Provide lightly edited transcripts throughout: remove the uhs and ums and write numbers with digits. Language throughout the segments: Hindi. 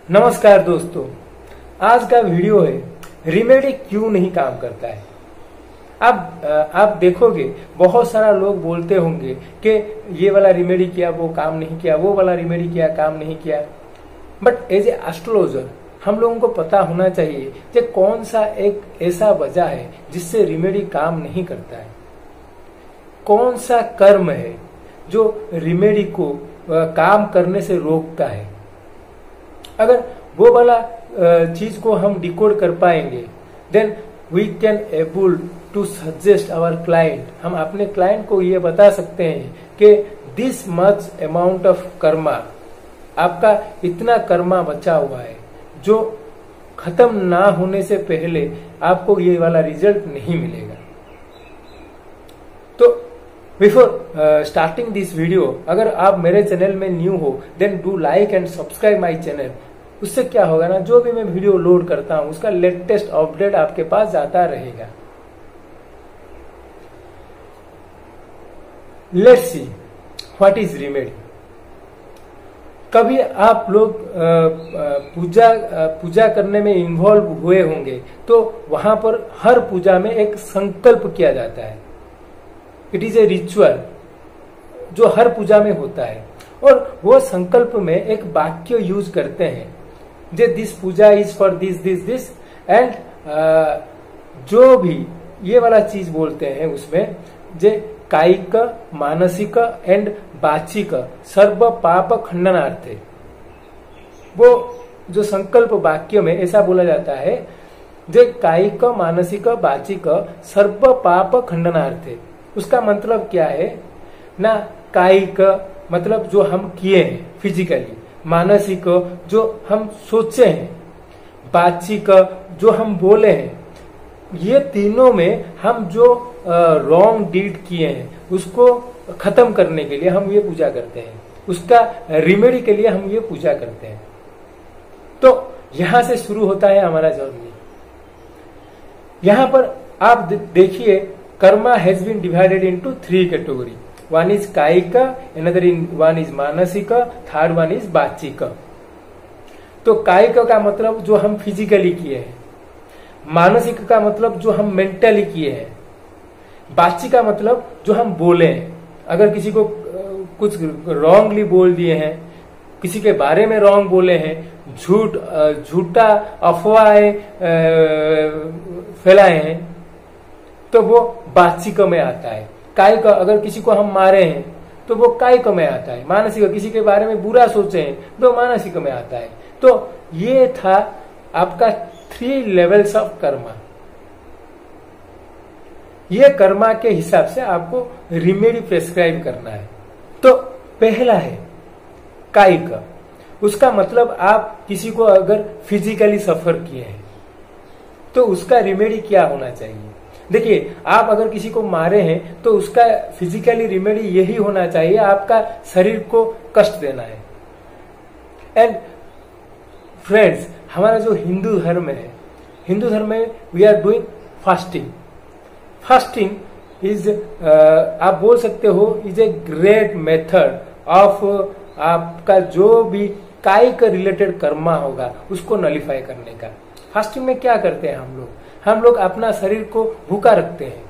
नमस्कार दोस्तों, आज का वीडियो है रिमेडी क्यों नहीं काम करता है। अब आप देखोगे बहुत सारा लोग बोलते होंगे कि ये वाला रिमेडी किया वो काम नहीं किया, वो वाला रिमेडी किया काम नहीं किया। बट एज ए एस्ट्रोलॉजर हम लोगों को पता होना चाहिए कि कौन सा एक ऐसा वजह है जिससे रिमेडी काम नहीं करता है, कौन सा कर्म है जो रिमेडी को काम करने से रोकता है। अगर वो वाला चीज को हम डिकोड कर पाएंगे then we can able to suggest our client. हम अपने क्लाइंट को ये बता सकते हैं कि this much amount of karma, आपका इतना कर्मा बचा हुआ है जो खत्म ना होने से पहले आपको ये वाला रिजल्ट नहीं मिलेगा। तो बिफोर स्टार्टिंग दिस वीडियो, अगर आप मेरे चैनल में न्यू हो then do like and subscribe my channel. उससे क्या होगा ना, जो भी मैं वीडियो लोड करता हूं उसका लेटेस्ट अपडेट आपके पास जाता रहेगा। Let's see what is remedy. कभी आप लोग पूजा करने में इन्वॉल्व हुए होंगे तो वहां पर हर पूजा में एक संकल्प किया जाता है। इट इज ए रिचुअल जो हर पूजा में होता है और वो संकल्प में एक वाक्य यूज करते हैं जे this puja is for this this this and जो भी ये वाला चीज बोलते हैं उसमें जे कायिक मानसिक एंड वाचिक सर्व पाप खंडनार्थे। वो जो संकल्प वाक्य में ऐसा बोला जाता है जे कायिक मानसिक वाचिक सर्व पाप खंडनार्थे। उसका मतलब क्या है ना, कायिक मतलब जो हम किए हैं फिजिकली, मानसिक जो हम सोचे हैं, वाचिक जो हम बोले हैं, ये तीनों में हम जो रॉन्ग डीड किए हैं उसको खत्म करने के लिए हम ये पूजा करते हैं, उसका रिमेडी के लिए हम ये पूजा करते हैं। तो यहां से शुरू होता है हमारा जर्नी। यहां पर आप देखिए karma has been divided into 3 category. One is kayik, another one is mansik, third one is vachik. तो कायिक का मतलब जो हम फिजिकली किए हैं, मानसिक का मतलब जो हम मेंटली किए हैं, वाचिक का मतलब जो हम बोले हैं। अगर किसी को कुछ रॉन्गली बोल दिए हैं, किसी के बारे में रॉन्ग बोले हैं, झूठा अफवाहें फैलाए हैं, तो वो वाचिक में आता है। कायिक अगर किसी को हम मारे हैं तो वो कायिक में आता है। मानसिक किसी के बारे में बुरा सोचे हैं तो मानसिक में आता है। तो ये था आपका 3 लेवल्स ऑफ कर्मा। ये कर्मा के हिसाब से आपको रिमेडी प्रेस्क्राइब करना है। तो पहला है कायिक। उसका मतलब आप किसी को अगर फिजिकली सफर किए हैं तो उसका रिमेडी क्या होना चाहिए। देखिए, आप अगर किसी को मारे हैं तो उसका फिजिकली रिमेडी यही होना चाहिए, आपका शरीर को कष्ट देना है। एंड फ्रेंड्स, हमारा जो हिंदू धर्म है, हिंदू धर्म में we are doing fasting. Fasting is आप बोल सकते हो is a great method of आपका जो भी कायिक रिलेटेड कर्मा होगा उसको नलिफाई करने का। फास्टिंग में क्या करते हैं हम लोग अपना शरीर को भूखा रखते हैं।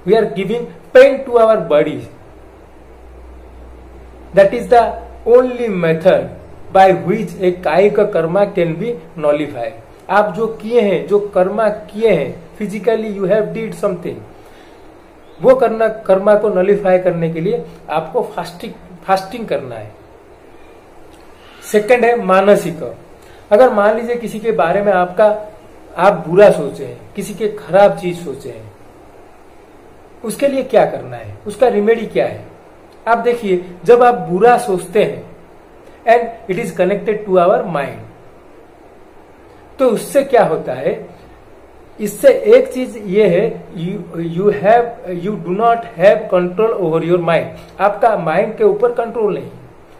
We are giving pain to our body. That is the only method by which a kayik karma can be नॉलिफाइड। आप जो किए हैं, जो कर्मा किए हैं physically, you have did something, वो कर्मा को नॉलिफाई करने के लिए आपको फास्टिंग करना है। सेकंड है मानसिक। अगर मान लीजिए किसी के बारे में आप बुरा सोचे हैं, किसी के खराब चीज सोचे हैं, उसके लिए क्या करना है, उसका रिमेडी क्या है। आप देखिए, जब आप बुरा सोचते हैं and it is connected to our mind, तो उससे क्या होता है, इससे एक चीज ये है, you do not have control over your mind. आपका माइंड के ऊपर कंट्रोल नहीं।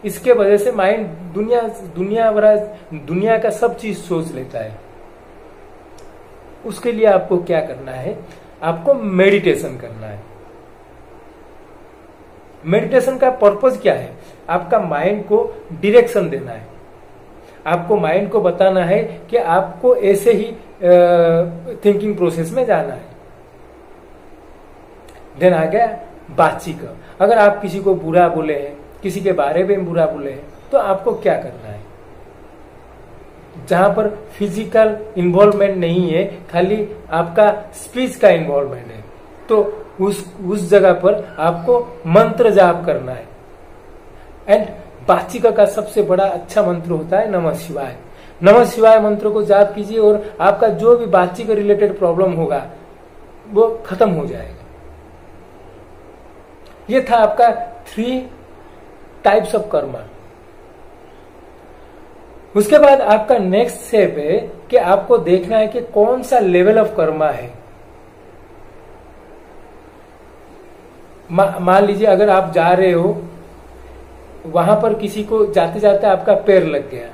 इसके वजह से माइंड दुनिया का सब चीज सोच लेता है। उसके लिए आपको क्या करना है, आपको मेडिटेशन करना है। मेडिटेशन का पर्पज क्या है, आपका माइंड को डायरेक्शन देना है। आपको माइंड को बताना है कि आपको ऐसे ही थिंकिंग प्रोसेस में जाना है। देन आ गया वाचिक। अगर आप किसी को बुरा बोले हैं, किसी के बारे में बुरा बोले हैं, तो आपको क्या करना है? जहां पर फिजिकल इन्वॉल्वमेंट नहीं है, खाली आपका स्पीच का इन्वॉल्वमेंट है, तो उस जगह पर आपको मंत्र जाप करना है। एंड वाचिका का सबसे बड़ा अच्छा मंत्र होता है नमः शिवाय। नमः शिवाय मंत्र को जाप कीजिए और आपका जो भी वाचिका रिलेटेड प्रॉब्लम होगा वो खत्म हो जाएगा। ये था आपका 3 टाइप्स ऑफ कर्मा। उसके बाद आपका नेक्स्ट स्टेप है कि आपको देखना है कि कौन सा लेवल ऑफ कर्मा है। मान लीजिए अगर आप जा रहे हो, वहां पर किसी को जाते जाते आपका पैर लग गया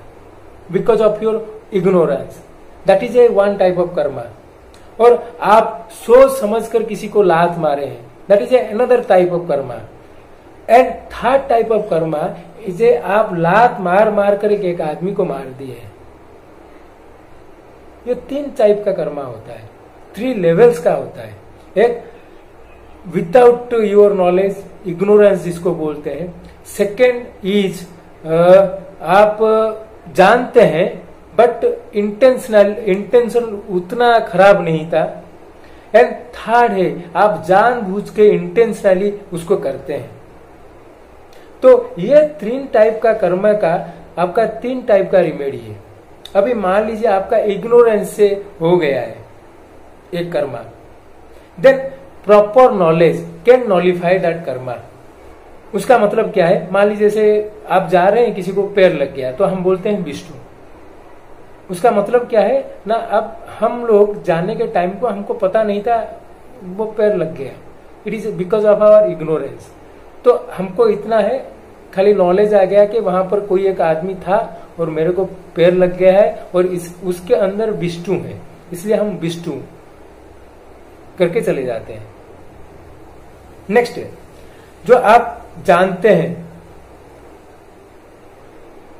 because of your ignorance, that is a 1 type of Karma. और आप सोच समझकर किसी को लात मारे हैं, that is a another type of Karma. And 3rd type of Karma is a आप लात मार मार कर एक आदमी को मार दिए। ये 3 टाइप का कर्मा होता है, 3 लेवल्स का होता है। एक विदाउट योर नॉलेज, इग्नोरेंस जिसको बोलते हैं। सेकेंड इज आप जानते हैं बट इंटेंशन उतना खराब नहीं था। एंड 3rd है आप जानबूझ के इंटेंशनली उसको करते हैं। तो ये 3 टाइप का कर्म का आपका 3 टाइप का रिमेडी है। अभी मान लीजिए आपका इग्नोरेंस से हो गया है एक karma, then proper knowledge can nullify that karma. उसका मतलब क्या है? मान लीजिए जैसे आप जा रहे हैं, किसी को पैर लग गया तो हम बोलते हैं विष्णु। उसका मतलब क्या है ना, अब हम लोग जाने के टाइम को हमको पता नहीं था वो पैर लग गया, it is because of our ignorance. तो हमको इतना है, खाली नॉलेज आ गया कि वहां पर कोई एक आदमी था और मेरे को पैर लग गया है और उसके अंदर विष्णु है, इसलिए हम विष्णु करके चले जाते हैं। नेक्स्ट है जो आप जानते हैं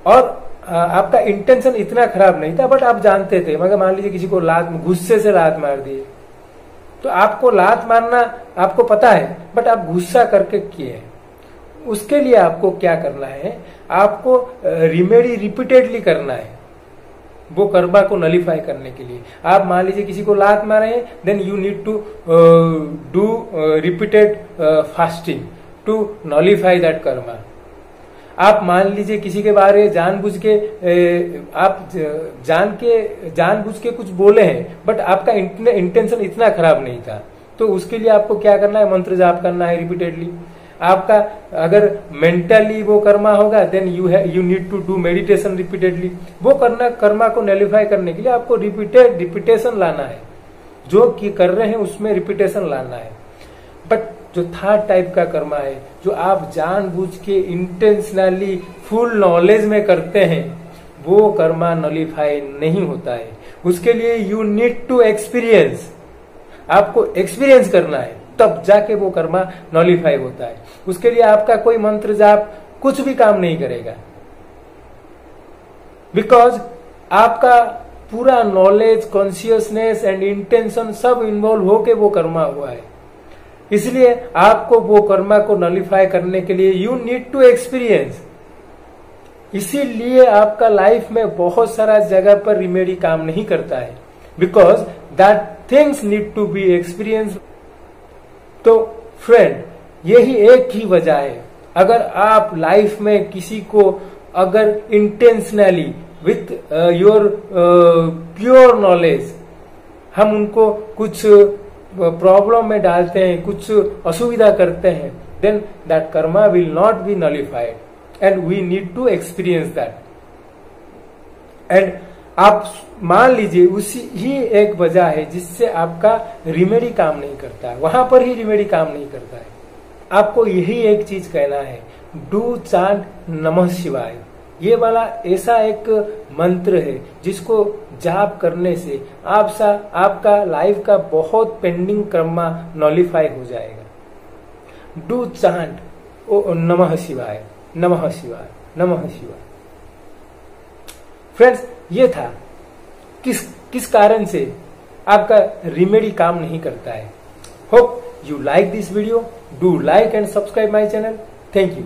और आपका इंटेंशन इतना खराब नहीं था बट आप जानते थे, मगर मान लीजिए किसी को गुस्से से लात मार दिए, तो आपको लात मारना आपको पता है बट आप गुस्सा करके किए। उसके लिए आपको क्या करना है? आपको रिमेडी रिपीटेडली करना है वो कर्मा को नलिफाई करने के लिए। आप मान लीजिए किसी को लात मारे हैं, then you need to do repeated fasting to nullify that karma. आप मान लीजिए किसी के बारे जानबूझ के आप जानबूझ के कुछ बोले हैं बट आपका इंटेंशन इतना खराब नहीं था, तो उसके लिए आपको क्या करना है? मंत्र जाप करना है रिपीटेडली। आपका अगर मेंटली वो कर्मा होगा then you need to do meditation repeatedly. वो कर्मा को नलिफाई करने के लिए आपको रिपीटेशन लाना है, जो कि कर रहे हैं उसमें रिपीटेशन लाना है। बट जो 3rd टाइप का कर्मा है, जो आप जानबूझ के इंटेंशनली फुल नॉलेज में करते हैं, वो कर्मा नलिफाई नहीं होता है। उसके लिए यू नीड टू एक्सपीरियंस, आपको एक्सपीरियंस करना है, तब जाके वो कर्मा नॉलिफाई होता है। उसके लिए आपका कोई मंत्र जाप कुछ भी काम नहीं करेगा, बिकॉज आपका पूरा नॉलेज, कॉन्शियसनेस एंड इंटेंशन सब इन्वॉल्व होके वो कर्मा हुआ है। इसलिए आपको वो कर्मा को नलिफाई करने के लिए यू नीड टू एक्सपीरियंस। इसीलिए आपका लाइफ में बहुत सारा जगह पर रिमेडी काम नहीं करता है, because that things need to be experience. तो फ्रेंड, यही एक ही वजह है, अगर आप लाइफ में किसी को अगर intentionally with your pure knowledge हम उनको कुछ प्रॉब्लम में डालते हैं, कुछ असुविधा करते हैं, then that karma will not be nullified and we need to experience that. And आप मान लीजिए उसी ही एक वजह है जिससे आपका रिमेडी काम नहीं करता है, वहां पर ही रिमेडी काम नहीं करता है। आपको यही एक चीज कहना है, डू चांट नमः शिवाय। ये वाला ऐसा एक मंत्र है जिसको जाप करने से आपका लाइफ का बहुत पेंडिंग कर्मा नॉलिफाई हो जाएगा। डू चांट ओ नमः शिवाय, नमः शिवाय, नमः शिवाय। फ्रेंड्स, ये था किस कारण से आपका रिमेडी काम नहीं करता है। Hope you like this video, do like and subscribe my channel. Thank you.